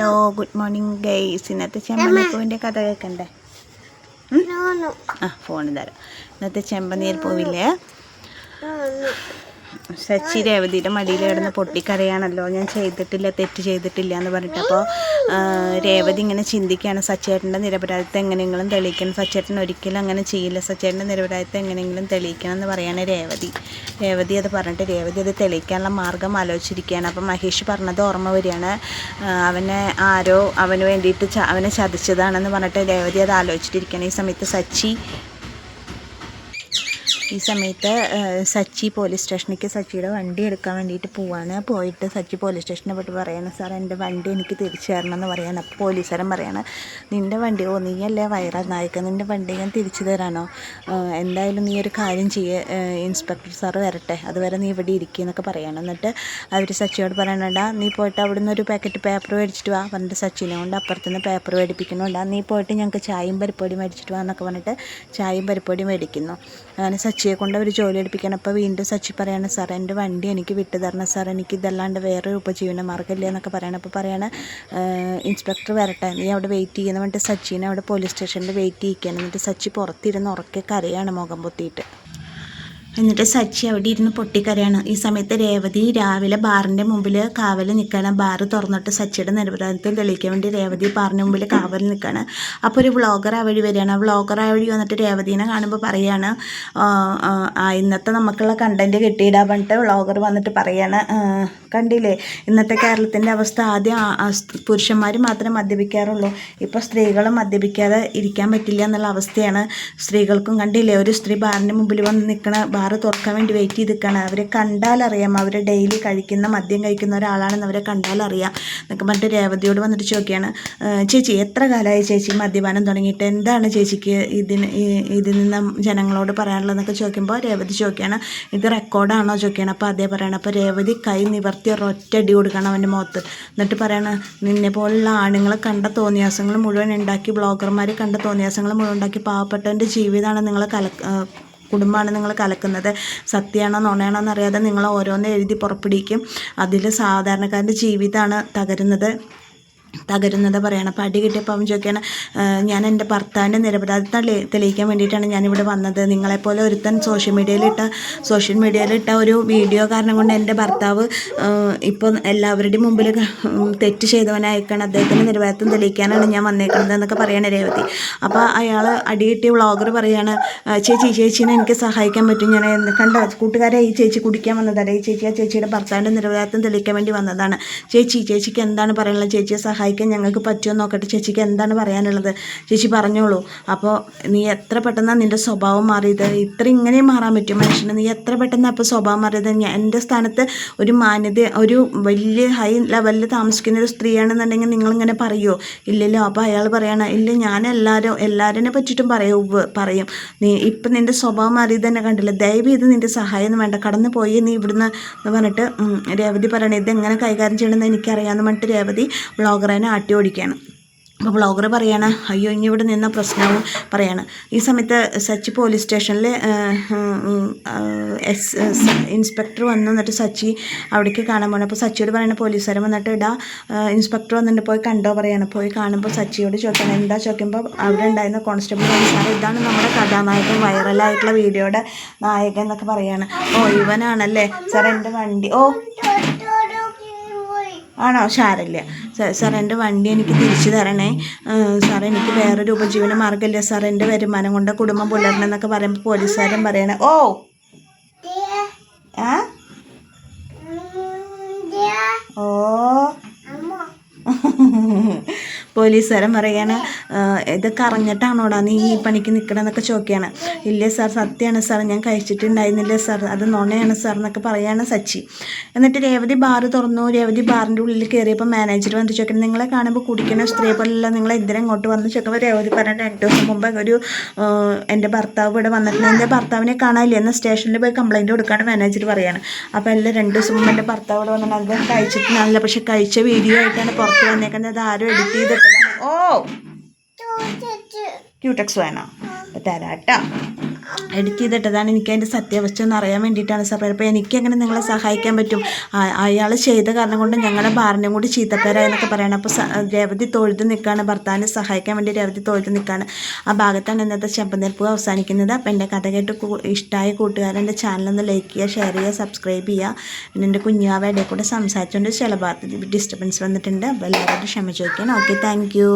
Hello good morning guys. ഇന്നത്തെ ചെമ്പനീർപ്പൂവിൻ്റെ കഥ കേൾക്കണ്ടേ? ഫോൺ തരാം. ഇന്നത്തെ ചെമ്പനീർ പൂവില്ലേ സച്ചി രേവതിയുടെ മടിയിൽ കിടന്ന് പൊട്ടിക്കരയാണല്ലോ. ഞാൻ ചെയ്തിട്ടില്ല, തെറ്റ് ചെയ്തിട്ടില്ല എന്ന് പറഞ്ഞിട്ടപ്പോൾ രേവതി ഇങ്ങനെ ചിന്തിക്കുകയാണ്, സച്ചേട്ടൻ്റെ നിരപരാധിത്വം എങ്ങനെയെങ്കിലും തെളിയിക്കണം, സച്ചേട്ടൻ ഒരിക്കലും അങ്ങനെ ചെയ്യില്ല, സച്ചേട്ടൻ്റെ നിരപരാധിത്വം എങ്ങനെയെങ്കിലും തെളിയിക്കണം എന്ന് പറയാണ് രേവതി അത് പറഞ്ഞിട്ട് രേവതി അത് തെളിയിക്കാനുള്ള മാർഗ്ഗം ആലോചിച്ചിരിക്കുകയാണ്. അപ്പം മഹേഷ് പറഞ്ഞത് ഓർമ്മ വരികയാണ്, അവന് വേണ്ടിയിട്ട് അവനെ ചതിച്ചതാണെന്ന് പറഞ്ഞിട്ട് രേവതി അത് ആലോചിച്ചിട്ടിരിക്കുകയാണ്. ഈ സമയത്ത് സച്ചി പോലീസ് സ്റ്റേഷനിലേക്ക് സച്ചിയുടെ വണ്ടി എടുക്കാൻ വേണ്ടിയിട്ട് പോയിട്ട് സച്ചി പോലീസ് സ്റ്റേഷനെ പോയിട്ട് പറയാണ്, സാർ എൻ്റെ വണ്ടി എനിക്ക് തിരിച്ചു തരണം എന്ന് പറയാണ്. അപ്പോൾ പോലീസുകാരൻ പറയാണ്, നിൻ്റെ വണ്ടി നീയല്ലേ വൈറൽ നായിക, നിൻ്റെ വണ്ടി ഞാൻ തിരിച്ചു തരാനോ? എന്തായാലും നീ ഒരു കാര്യം ഇൻസ്പെക്ടർ സാറ് വരട്ടെ, അതുവരെ നീ ഇവിടെ ഇരിക്കുന്നൊക്കെ പറയാണ്. എന്നിട്ട് അവർ സച്ചിയോട് പറയണടാ, നീ പോയിട്ട് അവിടുന്ന് ഒരു പാക്കറ്റ് പേപ്പർ മേടിച്ചിട്ട് വാ പറഞ്ഞിട്ട് സച്ചിനെ കൊണ്ട് അപ്പുറത്തുനിന്ന് പേപ്പർ മേടിപ്പിക്കുന്നുണ്ടാ, നീ പോയിട്ട് ഞങ്ങൾക്ക് ചായയും പരിപ്പൊടി മേടിച്ചിട്ട് വാ എന്നൊക്കെ പറഞ്ഞിട്ട് ചായയും പരിപ്പൊടി മേടിക്കുന്നു. അങ്ങനെ സച്ചിയെ കൊണ്ട് അവർ ജോലി എടുപ്പിക്കണം. അപ്പോൾ വീണ്ടും സച്ചി പറയാണ്, സാർ എൻ്റെ വണ്ടി എനിക്ക് വിട്ടു തരണം സാർ, എനിക്ക് ഇതല്ലാണ്ട് വേറൊരു ഉപജീവന മാർഗ്ഗമില്ല എന്നൊക്കെ പറയണം. അപ്പോൾ പറയാണ്, ഇൻസ്പെക്ടർ വരട്ടെ, നീ അവിടെ വെയിറ്റ് ചെയ്യുന്ന പറഞ്ഞിട്ട് സച്ചിനെ അവിടെ പോലീസ് സ്റ്റേഷനിൽ വെയിറ്റ് ചെയ്യിക്കുകയാണ്. എന്നിട്ട് സച്ചി പുറത്തിരുന്ന് ഉറക്കെ കരയാണ് മുഖം പൊത്തിയിട്ട്. എന്നിട്ട് സച്ചി അവിടെ ഇരുന്ന് പൊട്ടിക്കരയാണ്. ഈ സമയത്ത് രേവതി രാവിലെ ബാറിൻ്റെ മുമ്പിൽ കാവൽ നിൽക്കുകയാണ്. ബാറ് തുറന്നിട്ട് സച്ചിയുടെ നിരപരാധിത്വം തെളിയിക്കാൻ വേണ്ടി രേവതി ബാറിൻ്റെ മുമ്പിൽ കാവൽ നിൽക്കുകയാണ്. അപ്പോൾ ഒരു വ്ളോഗർ ആ വഴി വരികയാണ്. വ്ളോഗർ ആ വഴി വന്നിട്ട് രേവതിനെ കാണുമ്പോൾ പറയാണ്, ഇന്നത്തെ നമുക്കുള്ള കണ്ടൻറ്റ് കിട്ടിയിടാൻ പറഞ്ഞിട്ട് വ്ളോഗർ വന്നിട്ട് പറയാണ്, കണ്ടില്ലേ ഇന്നത്തെ കേരളത്തിൻ്റെ അവസ്ഥ, ആദ്യം പുരുഷന്മാർ മാത്രമേ മദ്യപിക്കാറുള്ളൂ, ഇപ്പോൾ സ്ത്രീകളും മദ്യപിക്കാതെ ഇരിക്കാൻ പറ്റില്ല എന്നുള്ള അവസ്ഥയാണ് സ്ത്രീകൾക്കും. കണ്ടില്ലേ ഒരു സ്ത്രീ ബാറിൻ്റെ മുമ്പിൽ വന്ന് നിൽക്കണ, ബാറ് തുറക്കാൻ വേണ്ടി വെയിറ്റ് ചെയ്ത് നിൽക്കുകയാണ്. അവരെ കണ്ടാലറിയാം, അവർ ഡെയിലി മദ്യം കഴിക്കുന്ന ഒരാളാണെന്ന് അവരെ കണ്ടാലറിയാം എന്നൊക്കെ പറഞ്ഞിട്ട് രേവതിയോട് വന്നിട്ട് ചോദിക്കുകയാണ്, ചേച്ചി എത്ര കാലമായി ചേച്ചി മദ്യപാനം തുടങ്ങിയിട്ട്, എന്താണ് ചേച്ചിക്ക് ഇതിൽ നിന്ന് ജനങ്ങളോട് പറയാനുള്ളതെന്നൊക്കെ ചോദിക്കുമ്പോൾ രേവതി ചോദിക്കുകയാണ്, ഇത് റെക്കോർഡാണോ ചോദിക്കുകയാണ്. അപ്പോൾ അതേ പറയണം. അപ്പോൾ രേവതി കൈ നിവർത്തി ഒരൊറ്റ അടി കൊടുക്കണം അവൻ്റെ മുഖത്ത്. എന്നിട്ട് പറയണം, നിന്നെ പോലുള്ള ആണുങ്ങൾ കണ്ട തോന്നിയാസങ്ങൾ മുഴുവൻ ഉണ്ടാക്കി, ബ്ലോഗർമാർ കണ്ട തോന്നിയാസങ്ങൾ മുഴുവൻ ഉണ്ടാക്കി, പാവപ്പെട്ടവൻ്റെ ജീവിതമാണ് നിങ്ങൾ കുടുംബമാണ് നിങ്ങൾ കലക്കുന്നത്, സത്യമാണോ നുണയാണോ എന്നറിയാതെ നിങ്ങൾ ഓരോന്ന് എഴുതി പുറപ്പെടുവിക്കും, അതിൽ സാധാരണക്കാരൻ്റെ ജീവിതമാണ് തകരുന്നത് പറയണം. അപ്പോൾ അടി കിട്ടിയപ്പോൾ അവൻ ചോദിക്കുകയാണ്, ഞാൻ എൻ്റെ ഭർത്താവിൻ്റെ നിരപരാധിത്വം തെളിയിക്കാൻ വേണ്ടിയിട്ടാണ് ഞാനിവിടെ വന്നത്, നിങ്ങളെപ്പോലെ ഒരുത്തൻ സോഷ്യൽ മീഡിയയിലിട്ട ഒരു വീഡിയോ കാരണം കൊണ്ട് എൻ്റെ ഭർത്താവ് ഇപ്പോൾ എല്ലാവരുടെയും മുമ്പിൽ തെറ്റ് ചെയ്തവനായിക്കാണ്, അദ്ദേഹത്തിൻ്റെ നിരപരാധിത്വം തെളിയിക്കാനാണ് ഞാൻ വന്നേക്കുന്നത് എന്നൊക്കെ പറയാണ് രേവതി. അപ്പോൾ അയാൾ അടി കിട്ടിയ വ്ളോഗർ പറയാണ്, ചേച്ചീനെ എനിക്ക് സഹായിക്കാൻ പറ്റും, ഞാൻ കണ്ട കൂട്ടുകാരെ ഈ ചേച്ചി കുടിക്കാൻ വന്നതല്ല, ഈ ചേച്ചി ആ ചേച്ചിയുടെ ഭർത്താവിൻ്റെ നിരപരാധിത്വം തെളിയിക്കാൻ വേണ്ടി വന്നതാണ്, ചേച്ചിക്ക് എന്താണ് പറയാനുള്ളത്, ചേച്ചിയെ സഹായിക്കാൻ ഞങ്ങൾക്ക് പറ്റുമോ നോക്കട്ടെ, ചേച്ചിക്ക് എന്താണ് പറയാനുള്ളത്, ചേച്ചി പറഞ്ഞോളൂ. അപ്പോൾ നീ എത്ര പെട്ടെന്നാണ് നിൻ്റെ സ്വഭാവം മാറിയത്, ഇങ്ങനെയും മാറാൻ പറ്റും മനുഷ്യന്, നീ എത്ര പെട്ടെന്ന് അപ്പോൾ സ്വഭാവം മാറിയത്, എൻ്റെ സ്ഥാനത്ത് ഒരു മാന്യത, ഒരു വലിയ ഹൈ ലെവലിൽ താമസിക്കുന്ന ഒരു സ്ത്രീയാണെന്നുണ്ടെങ്കിൽ നിങ്ങളിങ്ങനെ പറയുമോ? ഇല്ലല്ലോ. അപ്പോൾ അയാൾ പറയണം, ഇല്ല ഞാൻ എല്ലാവരെ പറ്റിയിട്ടും പറയും, നീ ഇപ്പം നിൻ്റെ സ്വഭാവം മാറിയത് തന്നെ കണ്ടില്ല, ദയവ് ചെയ്ത് നിൻ്റെ സഹായം വേണ്ട, കടന്നു പോയി നീ ഇവിടുന്ന് എന്ന് പറഞ്ഞിട്ട് രേവതി പറയണേ, ഇതെങ്ങനെ കൈകാര്യം ചെയ്യണമെന്ന് എനിക്കറിയാമെന്ന് പറഞ്ഞിട്ട് രേവതി വ്ളോഗറിനെ ആട്ടി ഓടിക്കുകയാണ്. അപ്പോൾ വ്ളോഗർ പറയാണ്, അയ്യോ ഇനി ഇവിടെ നിന്ന പ്രശ്നവും പറയാണ്. ഈ സമയത്ത് സച്ചി പോലീസ് സ്റ്റേഷനിൽ ഇൻസ്പെക്ടർ വന്നു. എന്നിട്ട് സച്ചി അവിടേക്ക് കാണാൻ പോകണം. അപ്പോൾ സച്ചിയോട് പറയുന്ന പോലീസുകാരൻ വന്നിട്ട് ഇൻസ്പെക്ടർ വന്നിട്ട് പോയി കണ്ടോ പറയാണ്. പോയി കാണുമ്പോൾ സച്ചിയോട് ചോദിക്കണം, എന്താ ചോദിക്കുമ്പോൾ അവിടെ ഉണ്ടായിരുന്ന കോൺസ്റ്റബിൾ സാർ, ഇതാണ് നമ്മുടെ കഥാനായകൻ, വൈറലായിട്ടുള്ള വീഡിയോയുടെ നായകൻ എന്നൊക്കെ പറയാണ്. ഇവനാണല്ലേ സാർ, എൻ്റെ വണ്ടി ആണോ, സാറില്ല സാർ, എൻ്റെ വണ്ടി എനിക്ക് തിരിച്ചു തരണേ സാർ, എനിക്ക് വേറൊരു ഉപജീവന മാർഗ്ഗമില്ല സാർ, എൻ്റെ വരുമാനം കൊണ്ട് കുടുംബം പുലരണം എന്നൊക്കെ പറയുമ്പോൾ പോലീസുകാരൻ പറയണേ, പോലീസുകാരൻ പറയാണ്, ഇതൊക്കെ അറിഞ്ഞിട്ടാണോടാ നീ ഈ പണിക്ക് നിൽക്കണമെന്നൊക്കെ ചോദിക്കുകയാണ്. ഇല്ലേ സാർ, സത്യമാണ് സാർ, ഞാൻ കഴിച്ചിട്ടുണ്ടായിരുന്നില്ല സാർ, അത് നുണയാണ് സാർ എന്നൊക്കെ പറയാണ് സച്ചി. എന്നിട്ട് രേവതി ബാറ് തുറന്നു. രേവതി ബാറിൻ്റെ ഉള്ളിൽ കയറിയപ്പോൾ മാനേജർ വന്നിട്ട് ചോദിക്കണം, നിങ്ങളെ കാണുമ്പോൾ കുടിക്കുന്ന സ്ത്രീ പോലെയല്ല, നിങ്ങൾ എന്തിനാ ഇങ്ങോട്ട് വന്ന് ചോദിക്കുമ്പോൾ രേവതി പറഞ്ഞിട്ട് 2 ദിവസം മുമ്പ് എൻ്റെ ഭർത്താവ് ഇവിടെ വന്നിട്ടുണ്ട്, എൻ്റെ ഭർത്താവിനെ കാണാനില്ല, എന്നാൽ സ്റ്റേഷനിൽ പോയി കംപ്ലയിൻറ്റ് കൊടുക്കാണ് മാനേജർ പറയാണ്. അപ്പോൾ എല്ലാം 2 ദിവസം മുമ്പ് എൻ്റെ ഭർത്താവ് ഇവിടെ വന്നിട്ട് അദ്ദേഹം കഴിച്ചിട്ടില്ല, പക്ഷെ കഴിച്ച വീഡിയോ ആയിട്ടാണ് പുറത്ത് വന്നേക്കുന്നത്, ആരും എഡിറ്റ് ചെയ്തിട്ടതാണ്. ക്യൂടെക്സ് വേണോ? തരാട്ടോ. എഡിറ്റ് ചെയ്തിട്ടതാണ്. എനിക്ക് അതിൻ്റെ സത്യാവസ്ഥ ഒന്ന് അറിയാൻ വേണ്ടിയിട്ടാണ് സാർ. അപ്പോൾ എനിക്കങ്ങനെ നിങ്ങളെ സഹായിക്കാൻ പറ്റും. അയാൾ ചെയ്ത കാരണം കൊണ്ട് ഞങ്ങളുടെ ബാറിനും കൂടി ചീത്തപ്പേരായെന്നൊക്കെ പറയണം. അപ്പോൾ രേവതി തൊഴുത് നിൽക്കുകയാണ്, ഭർത്താവിനെ സഹായിക്കാൻ വേണ്ടി രേവതി തൊഴുത് നിൽക്കുകയാണ്. ആ ഭാഗത്താണ് ഇന്നത്തെ ചെമ്പന്തീർപ്പൂ അവസാനിക്കുന്നത്. അപ്പോൾ എൻ്റെ കഥ കേട്ട് ഇഷ്ടമായ കൂട്ടുകാരെൻ്റെ ചാനലൊന്ന് ലൈക്ക് ചെയ്യുക, ഷെയർ ചെയ്യുക, സബ്സ്ക്രൈബ് ചെയ്യുക. പിന്നെ എൻ്റെ കുഞ്ഞാവ ഇടയിൽ കൂടെ സംസാരിച്ചുകൊണ്ട് ചില ഭാഗത്ത് ഡിസ്റ്റർബൻസ് വന്നിട്ടുണ്ട്. അപ്പോൾ എല്ലാവരോടും ക്ഷമ ചോദിക്കാൻ. Okay, thank you.